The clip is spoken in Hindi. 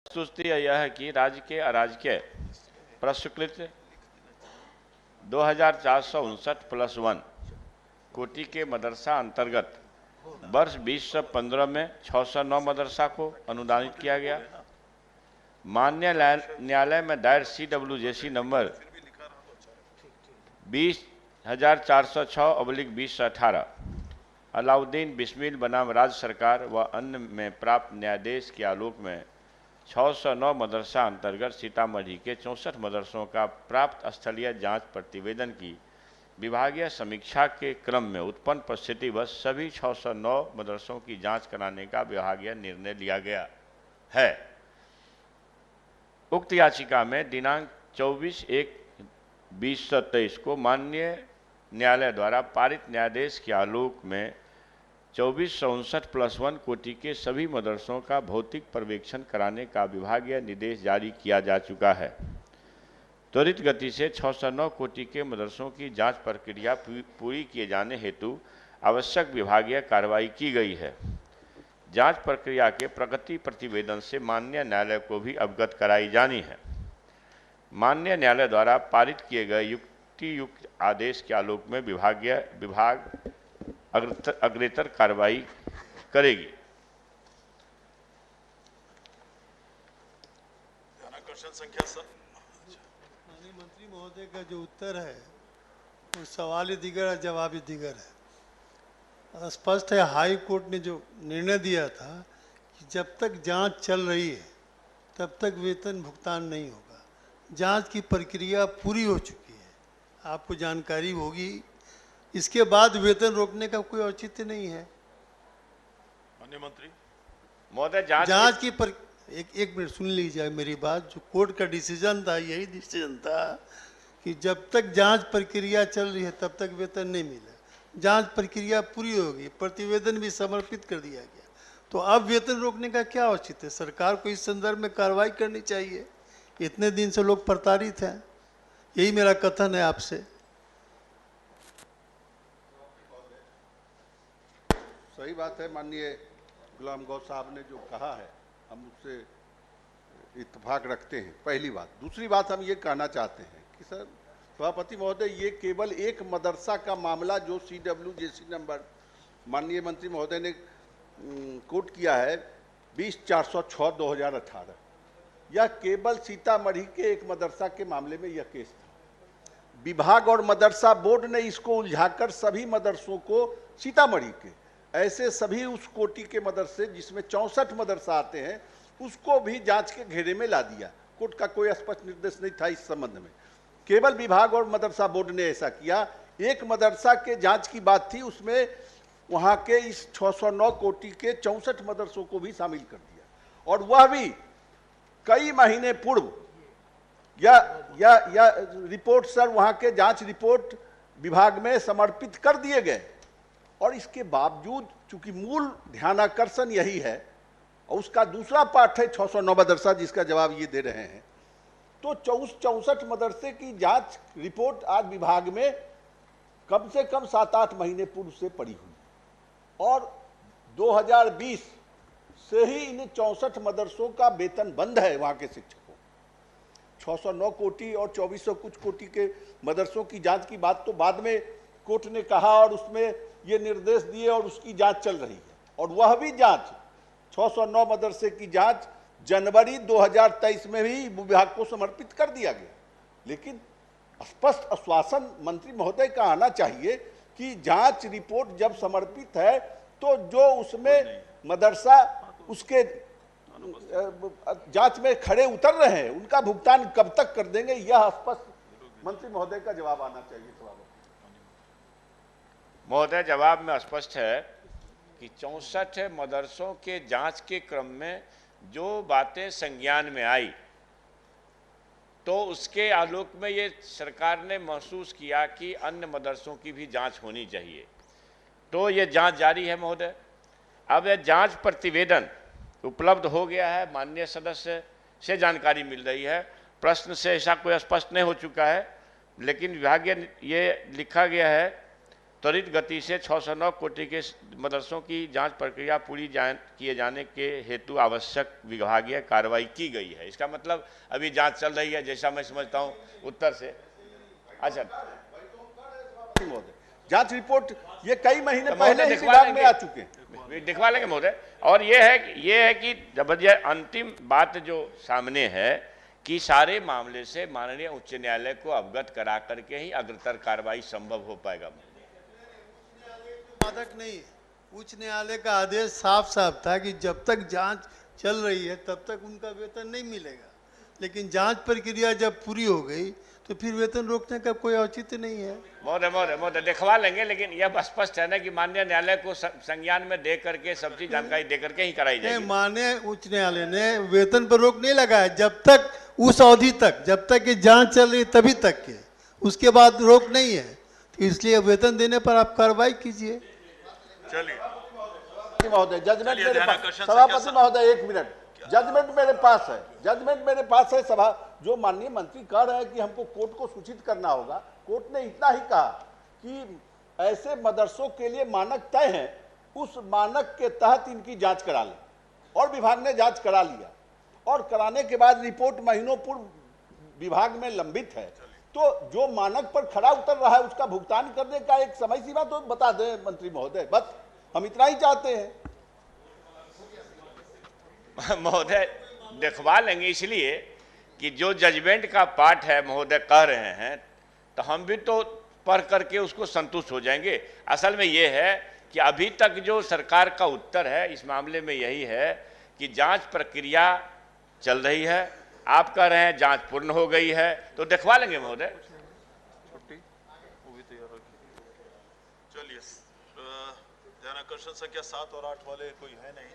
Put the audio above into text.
वस्तुस्थिति यह है कि राज्य के अराजकीय प्रस्वीकृत 2459+1 कोटि के मदरसा अंतर्गत वर्ष 2015 में 609 मदरसा को अनुदानित किया गया। माननीय न्यायालय में दायर CWJC नंबर 20,406/2018 अलाउद्दीन बिस्मिल बनाम राज्य सरकार व अन्य में प्राप्त न्यायाधीश के आलोक में 609 मदरसा अंतर्गत सीतामढ़ी के 64 मदरसों का प्राप्त स्थलीय जांच प्रतिवेदन की विभागीय समीक्षा के क्रम में उत्पन्न परिस्थिति व सभी 609 मदरसों की जांच कराने का विभागीय निर्णय लिया गया है। उक्त याचिका में दिनांक 24/1/2023 को माननीय न्यायालय द्वारा पारित न्यायाधीश के आलोक में 2459+1 कोटि के सभी मदरसों का भौतिक पर्यवेक्षण कराने का विभागीय निर्देश जारी किया जा चुका है। त्वरित गति से 609 कोटि के मदरसों की जांच प्रक्रिया पूरी किए जाने हेतु आवश्यक विभागीय कार्रवाई की गई है। जांच प्रक्रिया के प्रगति प्रतिवेदन से माननीय न्यायालय को भी अवगत कराई जानी है। माननीय न्यायालय द्वारा पारित किए गए युक्तियुक्त आदेश के आलोक में विभाग अग्रेतर कार्रवाई करेगी। माननीय मंत्री महोदय का जो उत्तर है वो सवाल ही दिगर है, जवाब ही दिगर है। स्पष्ट है, हाई कोर्ट ने जो निर्णय दिया था कि जब तक जांच चल रही है तब तक वेतन भुगतान नहीं होगा। जांच की प्रक्रिया पूरी हो चुकी है, आपको जानकारी होगी। इसके बाद वेतन रोकने का कोई औचित्य नहीं है। माननीय मंत्री महोदय, जांच की एक मिनट सुन लीजिए मेरी बात। जो कोर्ट का डिसीजन था, यही डिसीजन था कि जब तक जांच प्रक्रिया चल रही है तब तक वेतन नहीं मिला। जांच प्रक्रिया पूरी होगी, प्रतिवेदन भी समर्पित कर दिया गया, तो अब वेतन रोकने का क्या औचित्य है? सरकार को इस संदर्भ में कार्रवाई करनी चाहिए। इतने दिन से लोग प्रताड़ित हैं, यही मेरा कथन है आपसे। सही बात है, माननीय गुलाम गौर साहब ने जो कहा है हम उससे इत्तेफाक रखते हैं, पहली बात। दूसरी बात हम ये कहना चाहते हैं कि सर सभापति महोदय, ये केवल एक मदरसा का मामला जो CWJC नंबर माननीय मंत्री महोदय ने कोट किया है 20,406/2018, यह केवल सीतामढ़ी के एक मदरसा के मामले में यह केस था। विभाग और मदरसा बोर्ड ने इसको उलझाकर सभी मदरसों को, सीतामढ़ी के ऐसे सभी उस कोटि के मदरसे जिसमें 64 मदरसा आते हैं, उसको भी जांच के घेरे में ला दिया। कोर्ट का कोई स्पष्ट निर्देश नहीं था इस संबंध में, केवल विभाग और मदरसा बोर्ड ने ऐसा किया। एक मदरसा के जांच की बात थी, उसमें वहां के इस 609 कोटि के 64 मदरसों को भी शामिल कर दिया, और वह भी कई महीने पूर्व। या रिपोर्ट सर, वहां के जांच रिपोर्ट विभाग में समर्पित कर दिए गए, और इसके बावजूद चूंकि मूल ध्यानाकर्षण यही है, और उसका दूसरा पार्ट है 609 मदरसा जिसका जवाब ये दे रहे हैं, तो 64 मदरसे की जांच रिपोर्ट आज विभाग में कम से कम 7-8 महीने पूर्व से पड़ी हुई, और 2020 से ही इन 64 मदरसों का वेतन बंद है। वहां के शिक्षकों 609 कोटि और 2400 कुछ कोटि के मदरसों की जांच की बात तो बाद में कोर्ट ने कहा, और उसमें ये निर्देश दिए, और उसकी जांच चल रही है। और वह भी जांच 609 मदरसे की जांच जनवरी 2023 में भी विभाग को समर्पित कर दिया गया। लेकिन स्पष्ट आश्वासन मंत्री महोदय का आना चाहिए कि जांच रिपोर्ट जब समर्पित है तो जो उसमें मदरसा उसके जांच में खड़े उतर रहे हैं उनका भुगतान कब तक कर देंगे, यह स्पष्ट मंत्री महोदय का जवाब आना चाहिए। महोदय, जवाब में स्पष्ट है कि 64 मदरसों के जांच के क्रम में जो बातें संज्ञान में आई, तो उसके आलोक में ये सरकार ने महसूस किया कि अन्य मदरसों की भी जांच होनी चाहिए, तो ये जांच जारी है महोदय। अब यह जांच प्रतिवेदन उपलब्ध हो गया है, माननीय सदस्य से जानकारी मिल रही है। प्रश्न से ऐसा कोई स्पष्ट नहीं हो चुका है, लेकिन विभागीय ये लिखा गया है त्वरित गति से 609 कोटि के मदरसों की जांच प्रक्रिया पूरी किए जाने के हेतु आवश्यक विभागीय कार्रवाई की गई है। इसका मतलब अभी जांच चल रही है, जैसा मैं समझता हूं उत्तर से। अच्छा, जांच रिपोर्ट ये कई महीने पहले ही विभाग में आ चुके हैं, दिखवा लेंगे महोदय। और ये है कि जब ये अंतिम बात जो सामने है कि सारे मामले से माननीय उच्च न्यायालय को अवगत करा करके ही अग्रतर कार्रवाई संभव हो पाएगा। बाधक नहीं, उच्च न्यायालय का आदेश साफ साफ था कि जब तक जांच चल रही है तब तक उनका वेतन नहीं मिलेगा, लेकिन जांच प्रक्रिया जब पूरी हो गई तो फिर वेतन रोकने का कोई औचित्य नहीं है। महोदय दिखवा लेंगे, लेकिन यह स्पष्ट है ना कि माननीय न्यायालय को संज्ञान में दे करके सबकी जानकारी दे करके ही कराई जाएगी। माननीय उच्च न्यायालय ने वेतन पर रोक नहीं लगाया जब तक उस अवधि तक, जब तक ये जांच चल रही तभी तक के, उसके बाद रोक नहीं है। तो इसलिए वेतन देने पर आप कार्रवाई कीजिए। चलिए महोदय, जजमेंट मेरे पास, सभापति महोदय 1 मिनट, जजमेंट मेरे पास है, जजमेंट मेरे पास है। सभा जो माननीय मंत्री कह रहे हैं कि हमको कोर्ट को सूचित करना होगा, कोर्ट ने इतना ही कहा कि ऐसे मदरसों के लिए मानक तय है, उस मानक के तहत इनकी जांच करा लें, और विभाग ने जांच करा लिया, और कराने के बाद रिपोर्ट महीनों पूर्व विभाग में लंबित है। तो जो मानक पर खरा उतर रहा है उसका भुगतान करने का एक समय सीमा तो बता दें मंत्री महोदय, बस हम इतना ही चाहते हैं। महोदय दिखवा लेंगे, इसलिए कि जो जजमेंट का पार्ट है महोदय कह रहे हैं, तो हम भी तो पढ़ करके उसको संतुष्ट हो जाएंगे। असल में ये है कि अभी तक जो सरकार का उत्तर है इस मामले में यही है कि जांच प्रक्रिया चल रही है, आप कह रहे हैं जांच पूर्ण हो गई है, तो दिखवा लेंगे महोदय। चलिए, ध्यानाकर्षण संख्या 7 और 8 वाले कोई है नहीं।